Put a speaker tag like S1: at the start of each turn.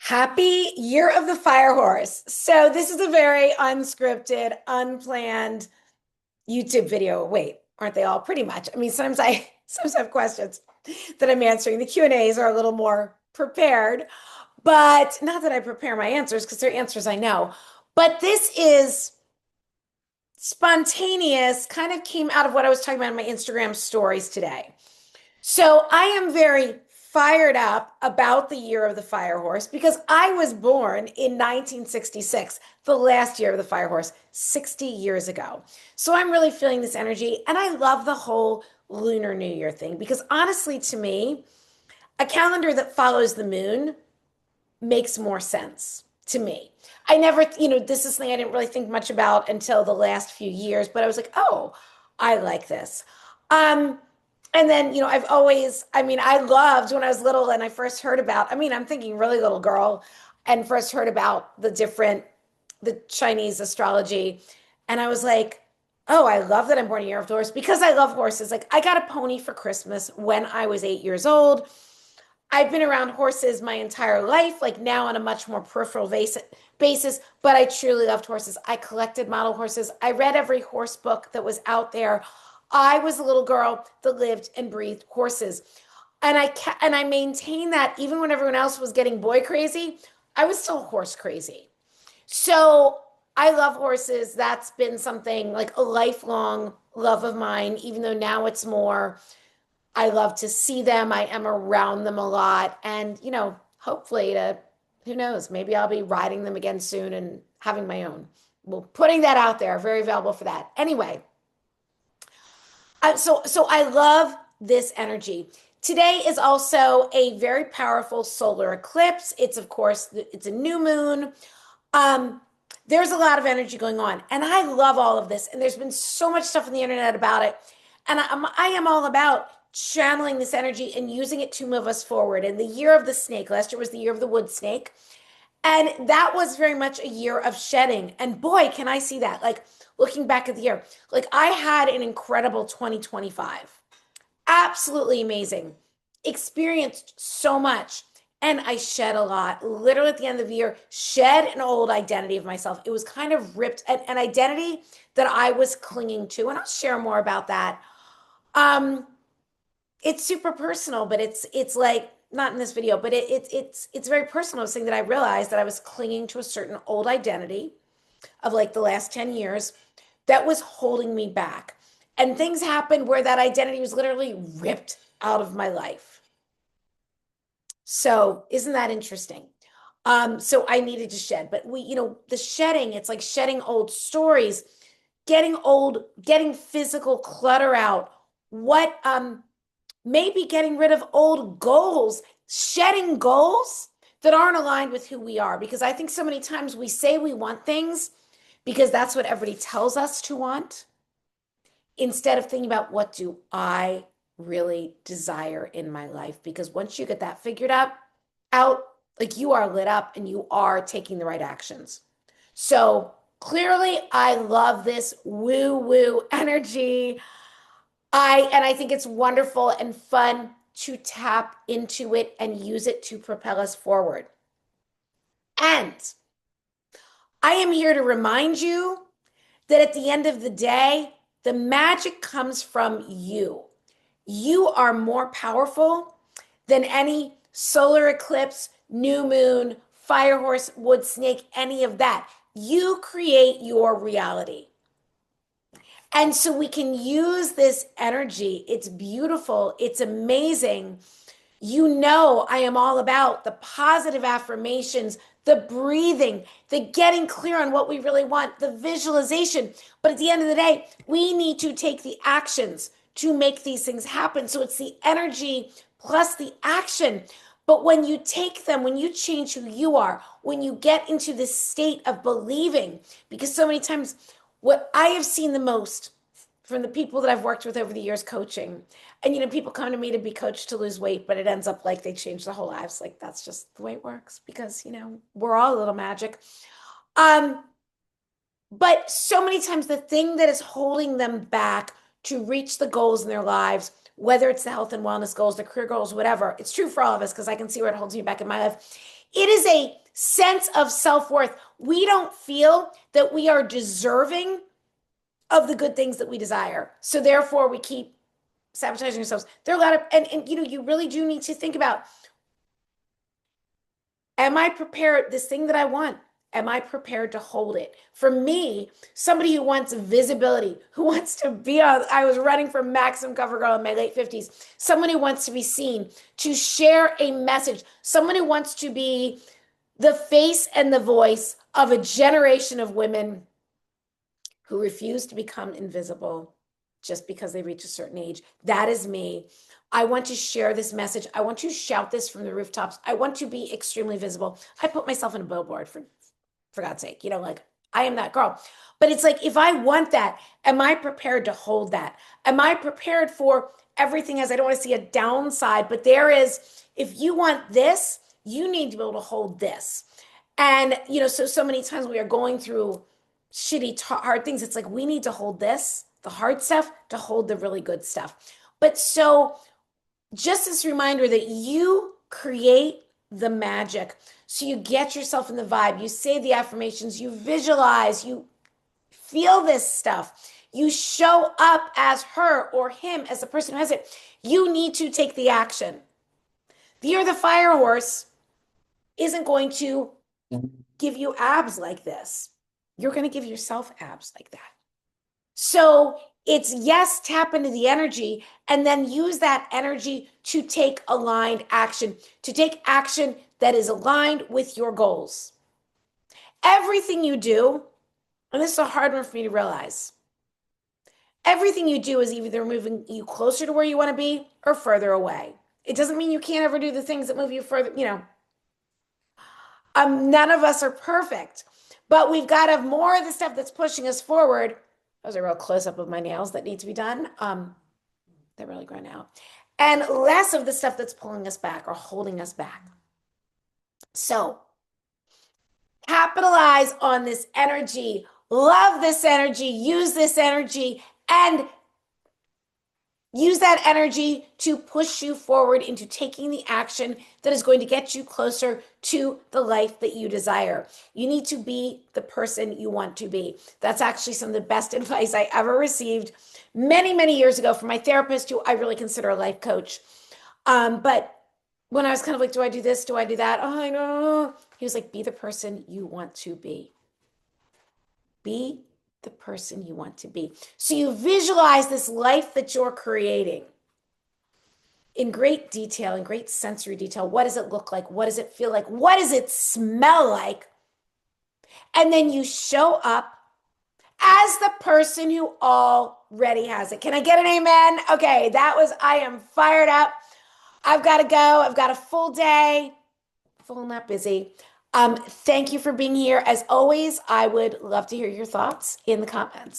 S1: Happy Year of the Fire Horse. So this is a very unscripted, unplanned YouTube video. Wait, aren't they all pretty much? I mean, sometimes I sometimes have questions that I'm answering. The Q&As are a little more prepared, but not that I prepare my answers because they're answers I know. But this is spontaneous, kind of came out of what I was talking about in my Instagram stories today. So I am very fired up about the year of the fire horse because I was born in 1966, the last year of the fire horse, 60 years ago. So I'm really feeling this energy. And I love the whole Lunar New Year thing because honestly, to me, a calendar that follows the moon makes more sense to me. I never, this is something I didn't really think much about until the last few years, but I was like, oh, I like this. Um, and then, I've always, I loved when I was little and I first heard about, I'm thinking really little girl and first heard about the Chinese astrology. And I was like, oh, I love that I'm born a year of the horse because I love horses. Like I got a pony for Christmas when I was 8 years old. I've been around horses my entire life, like now on a much more peripheral basis, but I truly loved horses. I collected model horses. I read every horse book that was out there. I was a little girl that lived and breathed horses. And I maintained that even when everyone else was getting boy crazy, I was still horse crazy. So I love horses. That's been something like a lifelong love of mine, even though now it's more I love to see them. I am around them a lot. And, hopefully who knows, maybe I'll be riding them again soon and having my own. Well, putting that out there, very available for that. Anyway, so I love this energy. Today is also a very powerful solar eclipse. It's of course, it's a new moon. Um, there's a lot of energy going on, and I love all of this. And there's been so much stuff on the internet about it. And I am all about channeling this energy and using it to move us forward. And the year of the snake, last year was the year of the wood snake. And that was very much a year of shedding. And boy, can I see that. Like looking back at the year, like I had an incredible 2025. Absolutely amazing. Experienced so much. And I shed a lot. Literally at the end of the year, shed an old identity of myself. It was kind of ripped, an identity that I was clinging to. And I'll share more about that. Um, it's super personal, but it's like not in this video, but it's very personal. It's thing that I realized that I was clinging to a certain old identity of like the last 10 years that was holding me back. And things happened where that identity was literally ripped out of my life. So isn't that interesting? So I needed to shed, but the shedding, it's like shedding old stories, getting physical clutter out. Maybe getting rid of old goals, shedding goals that aren't aligned with who we are. Because I think so many times we say we want things because that's what everybody tells us to want, instead of thinking about what do I really desire in my life. Because once you get that figured out, like you are lit up and you are taking the right actions. So clearly, I love this woo-woo energy. I think it's wonderful and fun to tap into it and use it to propel us forward. And I am here to remind you that at the end of the day, the magic comes from you. You are more powerful than any solar eclipse, new moon, fire horse, wood snake, any of that. You create your reality. And so we can use this energy. It's beautiful. It's amazing. I am all about the positive affirmations, the breathing, the getting clear on what we really want, the visualization. But at the end of the day, we need to take the actions to make these things happen. So it's the energy plus the action. But when you take them, when you change who you are, when you get into this state of believing, because so many times what I have seen the most from the people that I've worked with over the years coaching, and people come to me to be coached to lose weight, but it ends up like they change their whole lives. Like that's just the way it works because we're all a little magic. Um, but so many times the thing that is holding them back to reach the goals in their lives, whether it's the health and wellness goals, the career goals, whatever. It's true for all of us because I can see where it holds me back in my life. It is a sense of self-worth. We don't feel that we are deserving of the good things that we desire. So therefore we keep sabotaging ourselves. There are a lot of, and you really do need to think about, am I prepared? This thing that I want, am I prepared to hold it? For me, somebody who wants visibility, who wants to be on, I was running for Maxim Cover Girl in my late 50s, someone who wants to be seen, to share a message, someone who wants to be the face and the voice of a generation of women who refuse to become invisible just because they reach a certain age. That is me. I want to share this message. I want to shout this from the rooftops. I want to be extremely visible. I put myself in a billboard for God's sake, like I am that girl. But it's like, if I want that, am I prepared to hold that? Am I prepared for everything? As I don't want to see a downside, but there is, if you want this, you need to be able to hold this. And, so many times we are going through shitty, hard things. It's like, we need to hold this, the hard stuff, to hold the really good stuff. But so just this reminder that you create the magic. So you get yourself in the vibe, you say the affirmations, you visualize, you feel this stuff, you show up as her or him, as the person who has it. You need to take the action. The Year of the Fire Horse isn't going to give you abs like this. You're going to give yourself abs like that. So it's, yes, tap into the energy and then use that energy to take aligned action, to take action that is aligned with your goals. Everything you do, and this is a hard one for me to realize, everything you do is either moving you closer to where you want to be or further away. It doesn't mean you can't ever do the things that move you further, none of us are perfect, but we've got to have more of the stuff that's pushing us forward. That was a real close-up of my nails that need to be done. They're really grown out. And less of the stuff that's pulling us back or holding us back. So capitalize on this energy, love this energy, use this energy, and use that energy to push you forward into taking the action that is going to get you closer to the life that you desire. You need to be the person you want to be. That's actually some of the best advice I ever received many, many years ago from my therapist, who I really consider a life coach. But when I was kind of like, do I do this? Do I do that? Oh, I know. He was like, be the person you want to be. Be the person you want to be. So you visualize this life that you're creating in great detail, in great sensory detail. What does it look like? What does it feel like? What does it smell like? And then you show up as the person who already has it. Can I get an amen? Okay, I am fired up. I've got to go. I've got a full day. Full, not busy. Thank you for being here. As always, I would love to hear your thoughts in the comments.